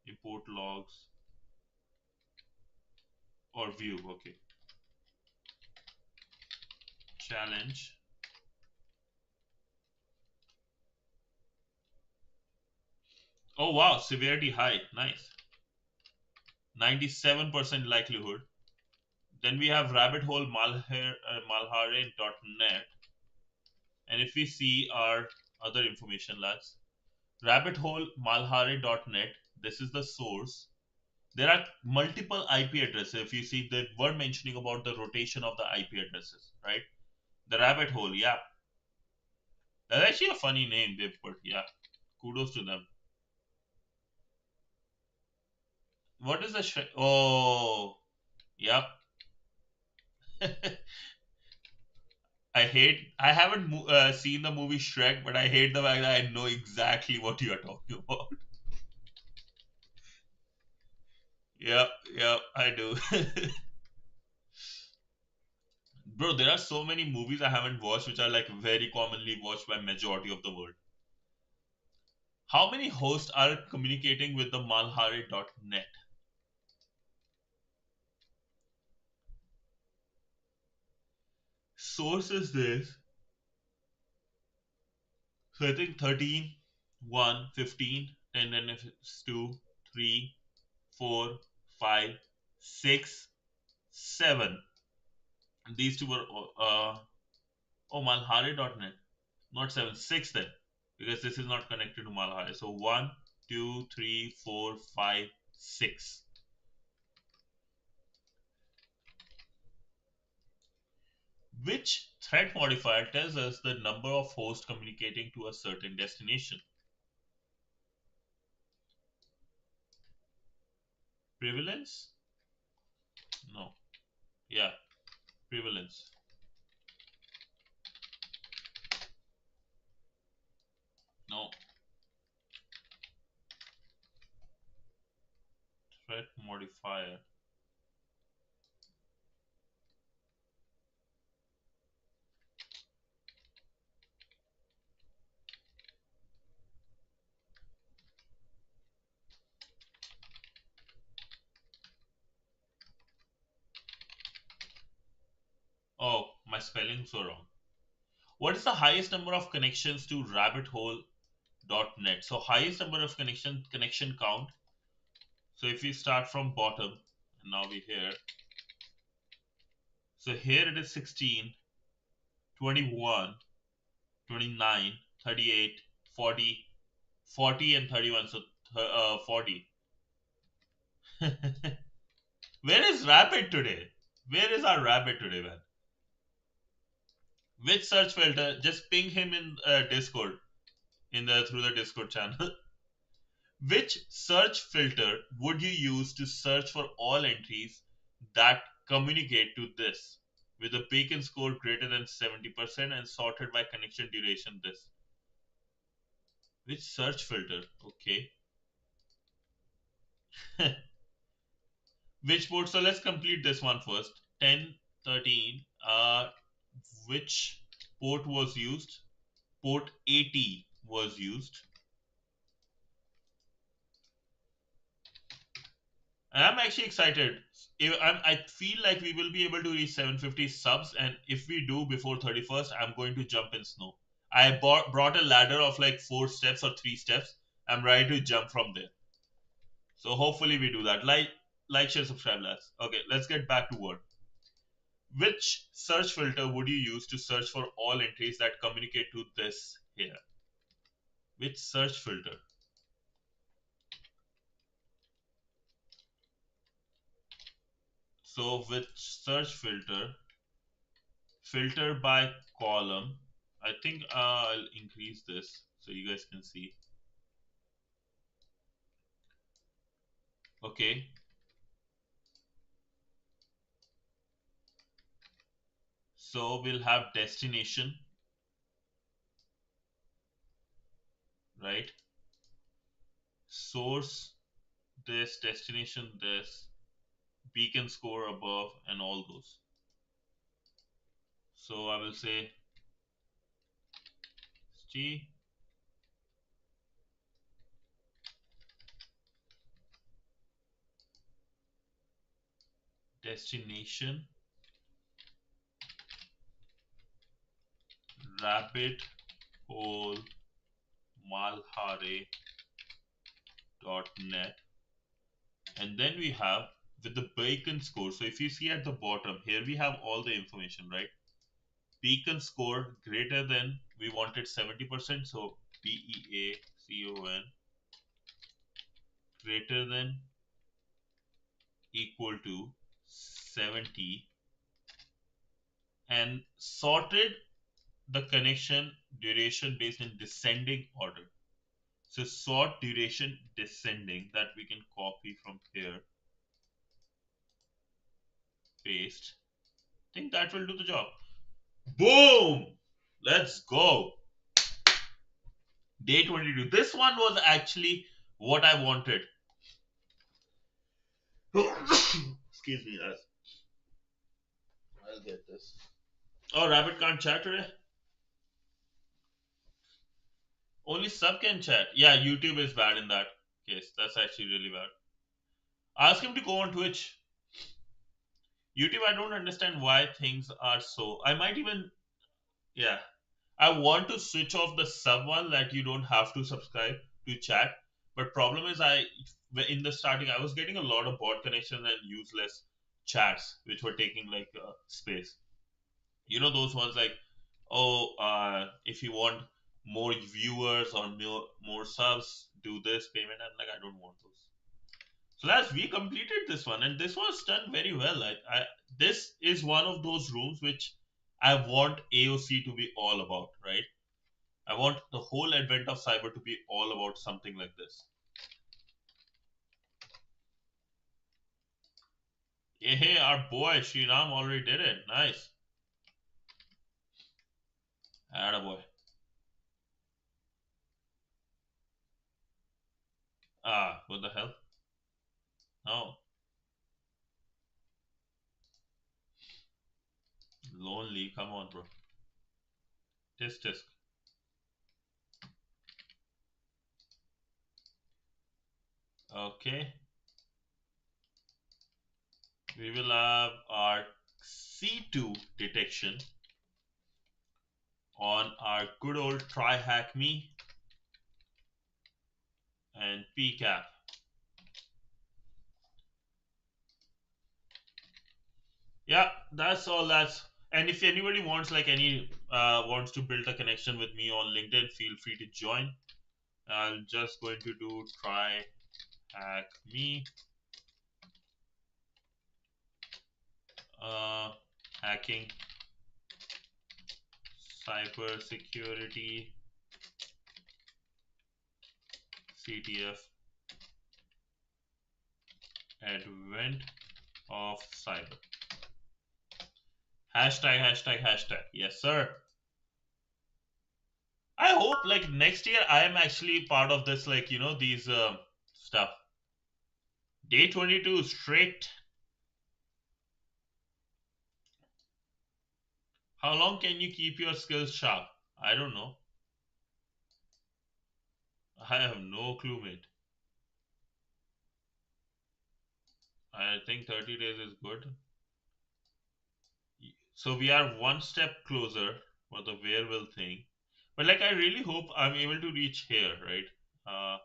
Import logs. Or view. Okay. Challenge. Oh wow, severity high. Nice. 97% likelihood Then we have rabbit hole malhare.net. And if we see our other information, lads, rabbit hole malhare.net, this is the source. There are multiple IP addresses. If you see, they were mentioning about the rotation of the IP addresses, right? The rabbit hole, yeah. That's actually a funny name they've put, yeah. Kudos to them. What is the oh, yep. I haven't seen the movie Shrek, but I hate the fact that I know exactly what you are talking about. Yep, yep, I do. Bro, there are so many movies I haven't watched which are like very commonly watched by majority of the world. How many hosts are communicating with the malhare.net? Source is this. So I think 13, 1, 15, and then if it's 2, 3, 4, 5, 6, 7. These two were malhare.net. Not 7, 6 then. Because this is not connected to malhare. So 1, 2, 3, 4, 5, 6. Which threat modifier tells us the number of hosts communicating to a certain destination? Prevalence? No. Yeah, prevalence. No. Threat modifier. Oh, my spellings were wrong. What is the highest number of connections to rabbithole.net? So highest number of connection count. So if we start from bottom, and now we here. So here it is 16, 21, 29, 38, 40, 40 and 31. So 40. Where is Rabbit today? Where is our Rabbit today, man? Which search filter? Just ping him in Discord, through the Discord channel. Which search filter would you use to search for all entries that communicate to this with a beacon score greater than 70% and sorted by connection duration this? Which search filter? Okay. Which port? So let's complete this one first. 10, 13. Which port was used? Port 80 was used. And I'm actually excited. I feel like we will be able to reach 750 subs, and if we do before 31st, I'm going to jump in snow. I brought a ladder of like 4 steps or 3 steps. I'm ready to jump from there. So hopefully we do that. Like, share, subscribe, lads. Okay, let's get back to work. Which search filter would you use to search for all entries that communicate to this here? Which search filter? So with search filter, filter by column, I think I'll increase this so you guys can see. Okay. So we'll have destination, right? Source, this, destination, this, beacon score above, and all those. So I will say G destination rabbit hole malhare.net, and then we have with the beacon score. So if you see at the bottom, here we have all the information, right? Beacon score greater than, we wanted 70%, so BEACON greater than equal to 70, and sorted the connection duration based in descending order. So sort duration descending, that we can copy from here, paste. I think that will do the job. Boom! Let's go. Day 22. This one was actually what I wanted. Excuse me, guys. I'll get this. Oh, Rabbit can't chat today? Only sub can chat. Yeah, YouTube is bad in that case. That's actually really bad. Ask him to go on Twitch. YouTube, I don't understand why things are so. I might even. Yeah. I want to switch off the sub one that you don't have to subscribe to chat. But problem is, in the starting I was getting a lot of bot connections and useless chats which were taking like space. You know those ones like, oh, if you want more viewers or more subs, do this payment. I'm like, I don't want those. So that's, we completed this one, and this was done very well. This is one of those rooms which I want AOC to be all about, right? I want the whole advent of cyber to be all about something like this. Hey, our boy Sriram already did it. Nice. Attaboy. What the hell? No. Lonely. Come on, bro. Tisk. Okay. We will have our C2 detection on our good old TryHackMe and PCAP. Yeah, that's all. And if anybody wants wants to build a connection with me on LinkedIn, feel free to join. I'm just going to do TryHackMe, hacking cybersecurity CTF advent of cyber. Hashtag. Yes, sir. I hope like next year I am actually part of this, these stuff. Day 22 straight. How long can you keep your skills sharp? I don't know. I have no clue, mate. I think 30 days is good. So we are one step closer for the where will thing. But like, I really hope I'm able to reach here, right?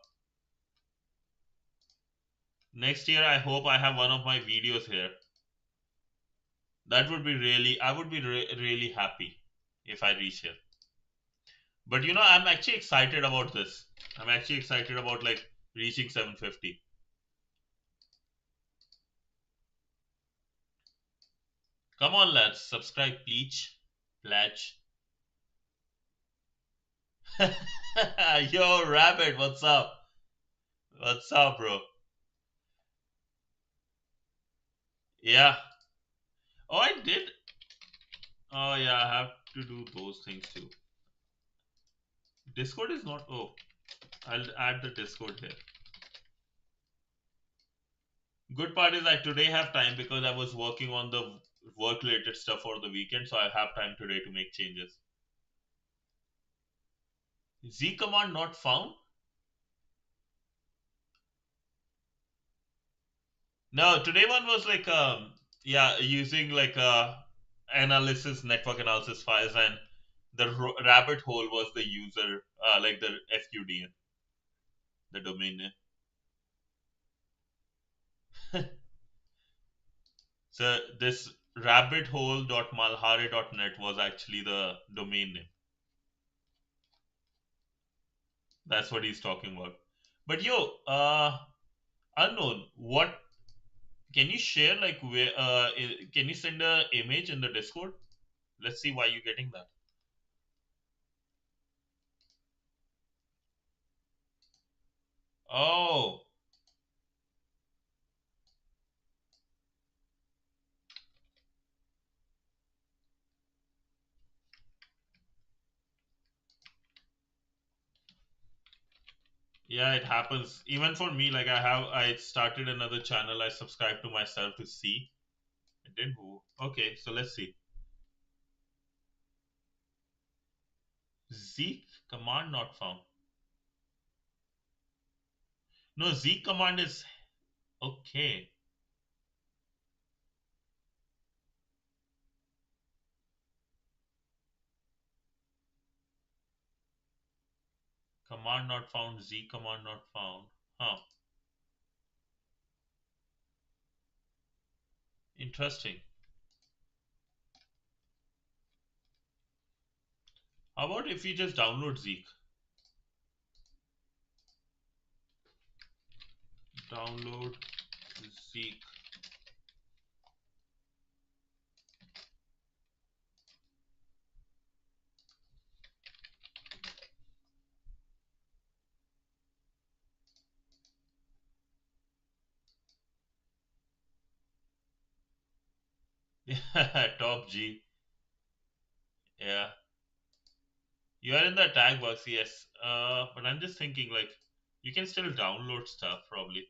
Next year, I hope I have one of my videos here. That would be really, I would be really happy if I reach here. But I'm actually excited about this. I'm actually excited about like reaching 750. Come on, lads, subscribe, please. Pledge. Yo, Rabbit, what's up? What's up, bro? Yeah. Oh, I did. Oh, yeah, I have to do those things too. Discord is not. Oh, I'll add the Discord here. Good part is I today have time because I was working on the work related stuff for the weekend, so I have time today to make changes. Z command not found? No, today one was like yeah, using like analysis, network analysis files, and the rabbit hole was the user, like the FQDN, the domain name. So this rabbithole.malhare.net was actually the domain name. That's what he's talking about. But yo, unknown, what can you share like where can you send a image in the Discord? Let's see why you're getting that. Oh, yeah, it happens. Even for me, like I started another channel. I subscribed to myself to see. It didn't move. Okay, so let's see. Zeek command not found. No, Zeek command is okay. Command not found. Zeek command not found. Huh. Interesting. How about if we just download Zeek? Download Zeek. Yeah, top G. Yeah. You are in the tag box, yes. But I'm just thinking like you can still download stuff probably.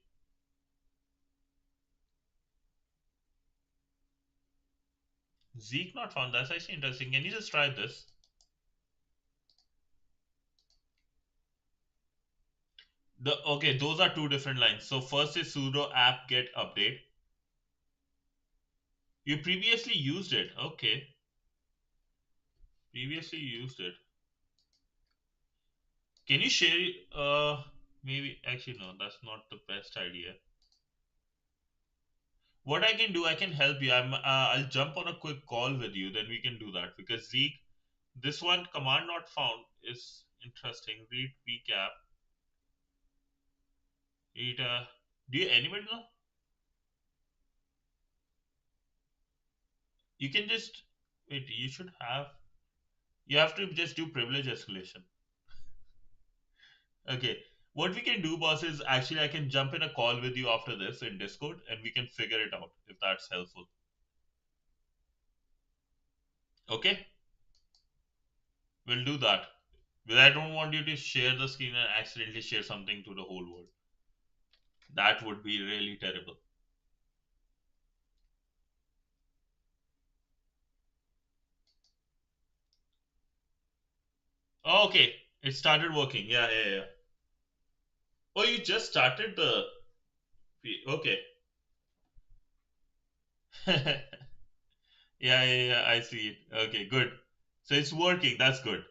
Zeek not found. That's actually interesting. Can you just try this? The okay, those are two different lines. So first is sudo apt get update. You previously used it. Okay. Previously used it. Can you share maybe actually no, that's not the best idea. What I can do, I can help you. I'll jump on a quick call with you, then we can do that because Zeke, this one command not found is interesting. Read PCAP. Read do you anybody know? You can just wait, you should have you have to just do privilege escalation. Okay. What we can do, boss, is actually I can jump in a call with you after this in Discord and we can figure it out if that's helpful. Okay? We'll do that. But I don't want you to share the screen and accidentally share something to the whole world. That would be really terrible. Oh, okay. It started working. Yeah, yeah, yeah. Oh, you just started the. Okay. Yeah, yeah, yeah. I see it. Okay, good. So it's working. That's good.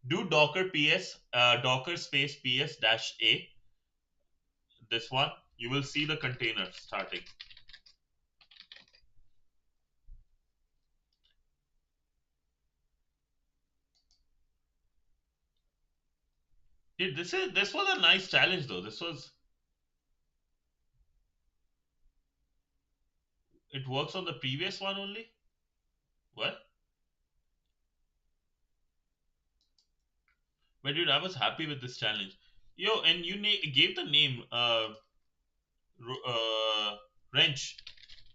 Do Docker PS, Docker space PS dash A. This one. You will see the container starting. Dude, this was a nice challenge though. This was. It works on the previous one only. What? But dude, I was happy with this challenge. Yo, and you gave the name Wrench.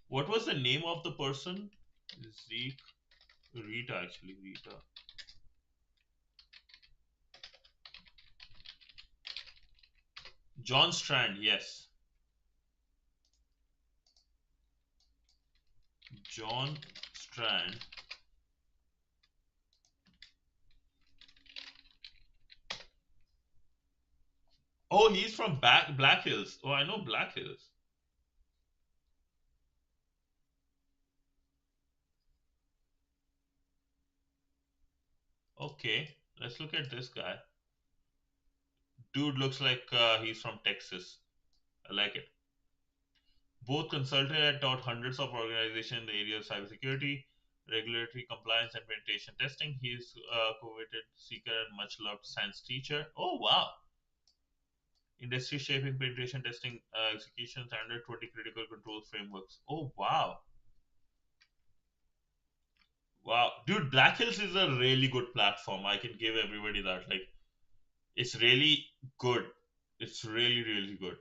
What was the name of the person? Zeke Rita, actually Rita. John Strand, yes. John Strand. Oh, he's from Black Hills. Oh, I know Black Hills. Okay, let's look at this guy. Dude looks like he's from Texas. I like it. Both consulted and taught hundreds of organizations in the area of cybersecurity, regulatory compliance, and penetration testing. He is a coveted seeker and much loved science teacher. Oh, wow. Industry shaping penetration testing execution standard 20 critical control frameworks. Oh, wow. Wow. Dude, Black Hills is a really good platform. I can give everybody that. Like, it's really good. It's really, really good.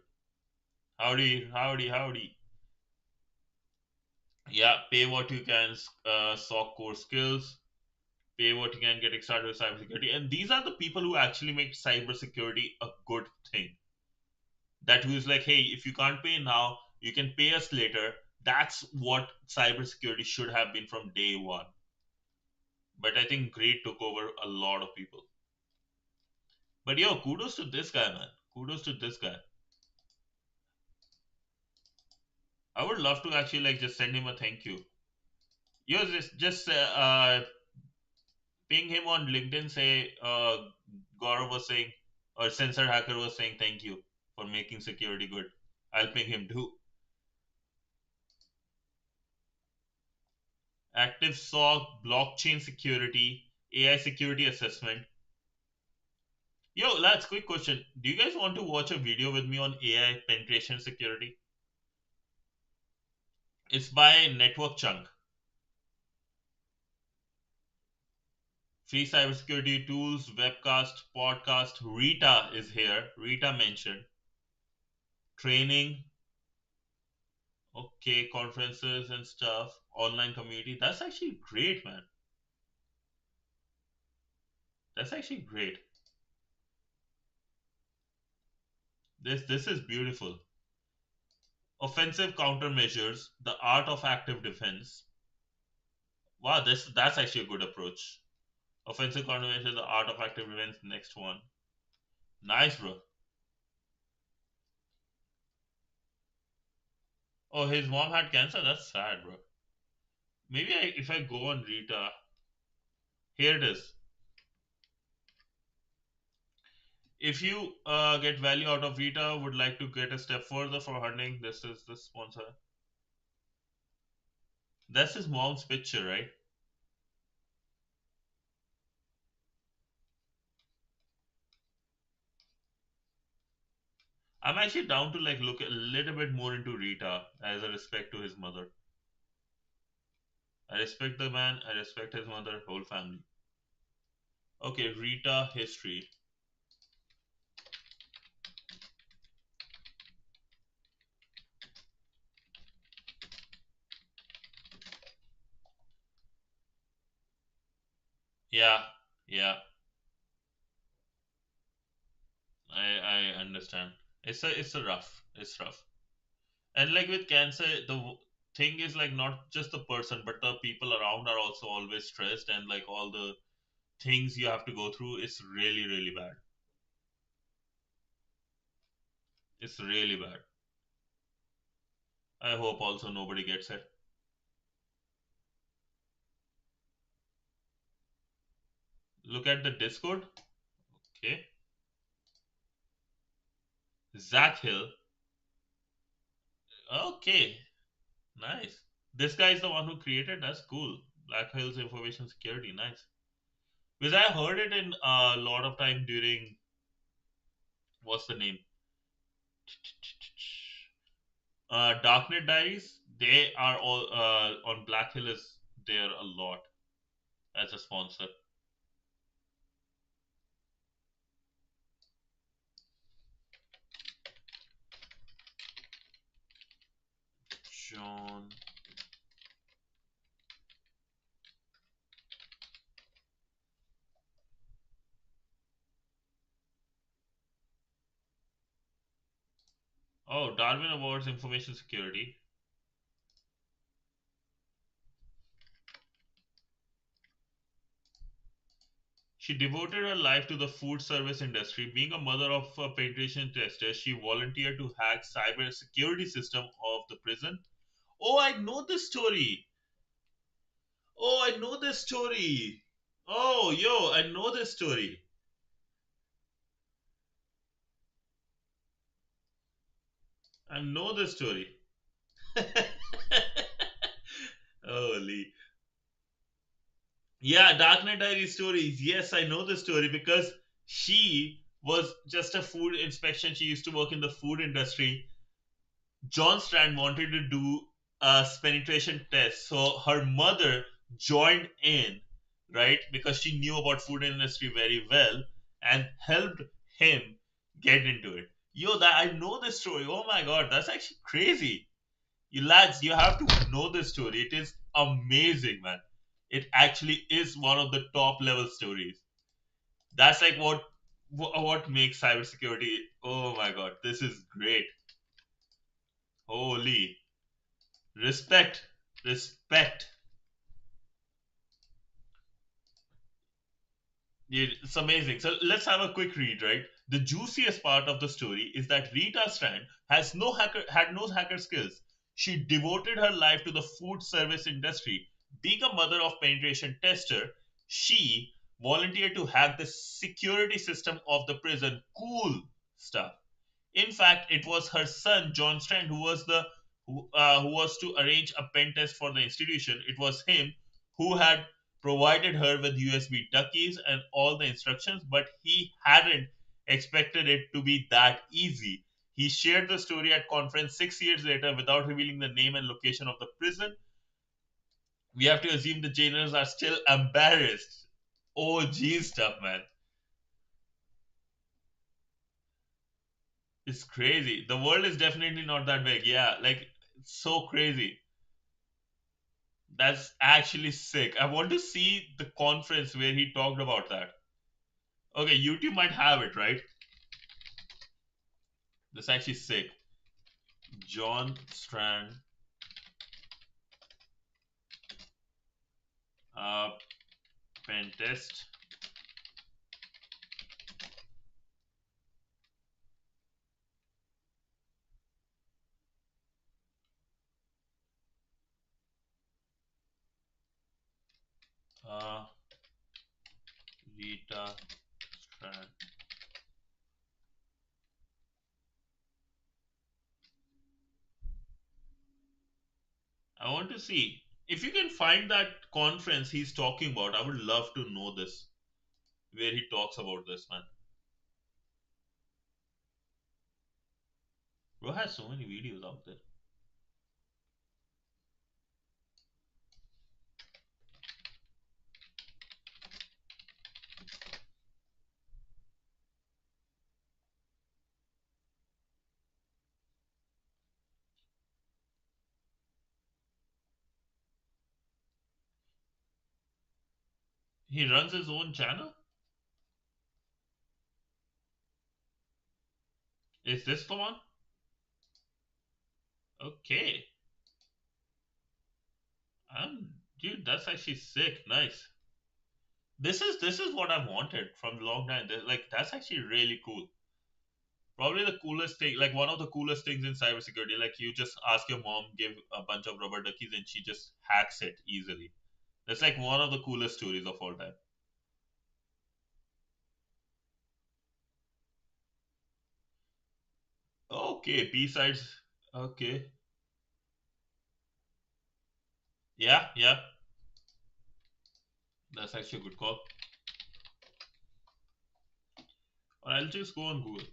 Howdy, howdy, howdy. Yeah, pay what you can, SOC core skills, pay what you can, get started with cybersecurity. And these are the people who actually make cybersecurity a good thing. That who is like, hey, if you can't pay now, you can pay us later. That's what cybersecurity should have been from day one. But I think greed took over a lot of people. But yo, kudos to this guy, man. Kudos to this guy. I would love to actually like just send him a thank you. Yo, just ping him on LinkedIn. Say Gaurav was saying, or Sensor Hacker was saying thank you for making security good. I'll ping him too. Active SOC, blockchain security, AI security assessment. Yo, lads, quick question. Do you guys want to watch a video with me on AI penetration security? It's by Network Chunk. Free cybersecurity tools, webcast, podcast. Rita is here. Rita mentioned. Training, okay, conferences and stuff, online community. That's actually great, man. That's actually great. This is beautiful. Offensive countermeasures, the art of active defense. Wow, that's actually a good approach. Offensive countermeasures, the art of active defense. Next one. Nice, bro. Oh, his mom had cancer. That's sad, bro. Maybe if I go on Rita, here it is. If you get value out of Rita, would like to get a step further for hunting, this is the sponsor. That's his mom's picture, right? I'm actually down to like look a little bit more into Rita as a respect to his mother. I respect the man, I respect his mother, whole family. Okay, Rita history. Yeah, yeah, I understand. It's a rough. It's rough. And like with cancer, thing is like not just the person, but the people around are also always stressed, and like all the things you have to go through is really, really bad. It's really bad. I hope also nobody gets it. Look at the Discord. Okay. Zach Hill. Okay. Nice. This guy is the one who created. That's cool. Black Hills Information Security. Nice. Because I heard it in a lot of time during, what's the name? Darknet Diaries. They are all on Black Hill is there a lot as a sponsor. John. Oh, Darwin Awards Information Security. She devoted her life to the food service industry. Being a mother of a penetration tester, she volunteered to hack cyber security system of the prison. Oh, I know this story. Oh, I know this story. Oh, yo, I know this story. I know this story. Holy. Yeah, Darknet Diary stories. Yes, I know the story because she was just a food inspection. She used to work in the food industry. John Strand wanted to do a penetration test, so her mother joined in, right? Because she knew about food industry very well and helped him get into it. Yo, that I know this story. Oh my god, that's actually crazy. You lads, you have to know this story. It is amazing, man. It actually is one of the top level stories. That's like what makes cybersecurity. Oh my god, this is great. Holy respect, respect. Yeah, it's amazing. So let's have a quick read, right? The juiciest part of the story is that Rita Strand had no hacker skills. She devoted her life to the food service industry. Being a mother of penetration tester, she volunteered to hack the security system of the prison. Cool stuff. In fact, it was her son John Strand who was to arrange a pen test for the institution. It was him who had provided her with USB duckies and all the instructions, but he hadn't expected it to be that easy. He shared the story at conference 6 years later without revealing the name and location of the prison. We have to assume the jailers are still embarrassed. OG stuff, man. It's crazy. The world is definitely not that big. Yeah, like it's so crazy. That's actually sick. I want to see the conference where he talked about that. Okay, YouTube might have it, right? That's actually sick. John Strand, uh, pen test. Uh, Rita Strand. I want to see if you can find that conference he's talking about. I would love to know this, where he talks about this, man. Bro has so many videos out there. He runs his own channel. Is this the one? Okay. Dude, that's actually sick. Nice. This is what I wanted from a long time. Like that's actually really cool. Probably the coolest thing, like one of the coolest things in cybersecurity. Like you just ask your mom, give a bunch of rubber duckies, and she just hacks it easily. That's like one of the coolest stories of all time. Okay, B sides. Okay, yeah, yeah. That's actually a good call. Or I'll just go on Google.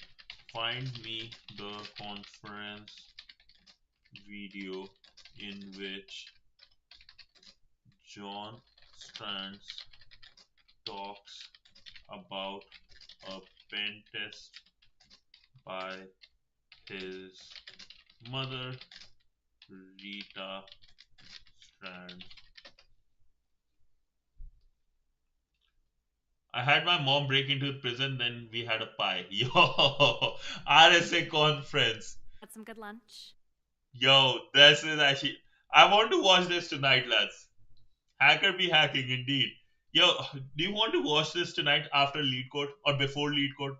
Find me the conference video in which John Strands talks about a pen test by his mother, Rita Strand. I had my mom break into the prison, then we had a pie. Yo, RSA conference. Had some good lunch. Yo, this is actually. I want to watch this tonight, lads. Hacker be hacking, indeed. Yo, do you want to watch this tonight after lead code or before lead code?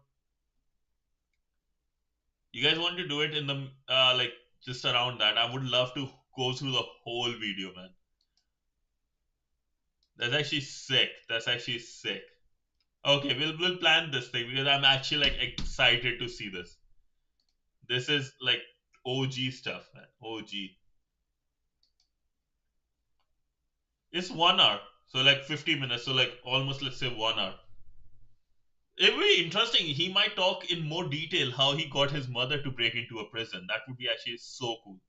You guys want to do it in the like just around that? I would love to go through the whole video, man. That's actually sick. That's actually sick. Okay, we'll plan this thing because I'm actually like excited to see this. This is like OG stuff, man. OG. It's 1 hour. So like 50 minutes. So like almost, let's say, 1 hour. It would be interesting. He might talk in more detail how he got his mother to break into a prison. That would be actually so cool.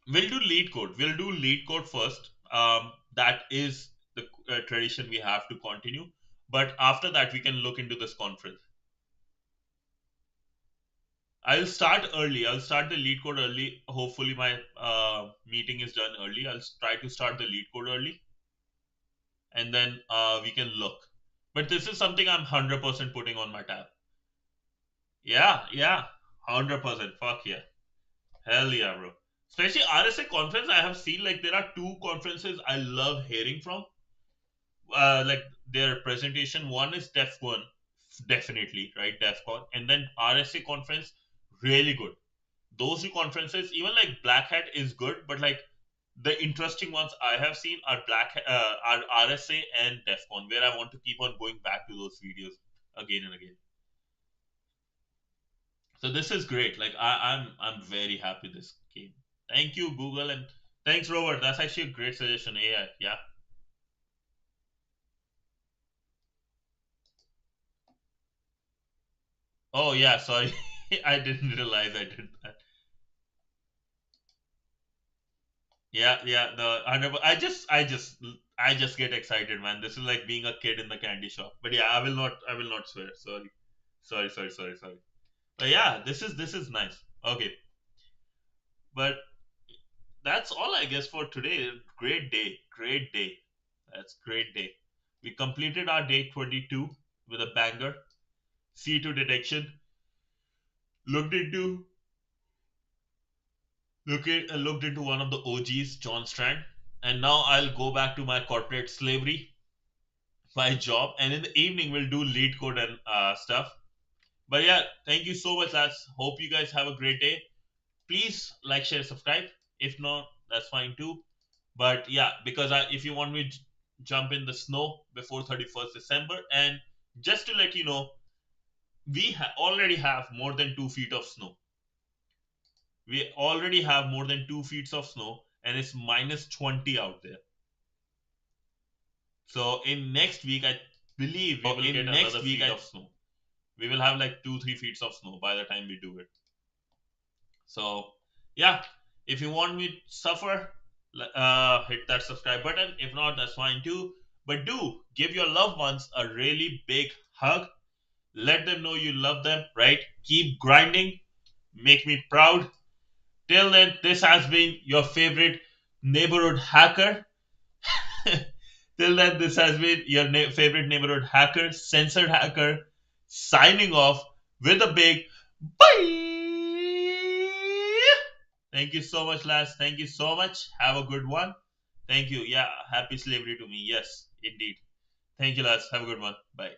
We'll do lead code. We'll do lead code first. That is the tradition we have to continue. But after that, we can look into this conference. I'll start early. I'll start the lead code early. Hopefully, my meeting is done early. I'll try to start the lead code early, and then we can look. But this is something I'm 100% putting on my tab. Yeah, yeah, 100%. Fuck yeah. Hell yeah, bro. Especially RSA conference, I have seen like there are two conferences I love hearing from. Like their presentation. One is DEFCON, definitely, right? DEFCON, and then RSA conference, really good. Those two conferences, even like Black Hat is good, but like the interesting ones I have seen are are RSA and DEFCON, where I want to keep on going back to those videos again and again. So this is great. Like I'm very happy this came. Thank you, Google, and thanks, Robert. That's actually a great suggestion. AI, yeah. Oh yeah, sorry, I didn't realize I did that. Yeah, yeah. I just get excited, man. This is like being a kid in the candy shop. But yeah, I will not swear. Sorry, sorry. But yeah, this is nice. Okay, but that's all I guess for today. Great day, great day. That's great day. We completed our day 22 with a banger. C2 detection. Looked into looked into one of the OGs, John Strand, and now I'll go back to my corporate slavery, my job, and in the evening we'll do lead code and stuff. But yeah, thank you so much, lads. Hope you guys have a great day. Please like, share, subscribe. If not, that's fine too. But yeah, because if you want me to jump in the snow before 31st December, and just to let you know, we already have more than 2 feet of snow. We already have more than 2 feet of snow, and it's minus 20 out there. So in next week, I believe we will get another feet of snow. We will have like 2-3 feet of snow by the time we do it. So yeah, if you want me to suffer, hit that subscribe button. If not, that's fine too. But do give your loved ones a really big hug. Let them know you love them, right? Keep grinding. Make me proud. Till then, this has been your favorite neighborhood hacker. Till then, this has been your favorite neighborhood hacker, censored hacker, signing off with a big bye. Thank you so much, lads. Thank you so much. Have a good one. Thank you. Yeah, happy slavery to me. Yes, indeed. Thank you, lads. Have a good one. Bye.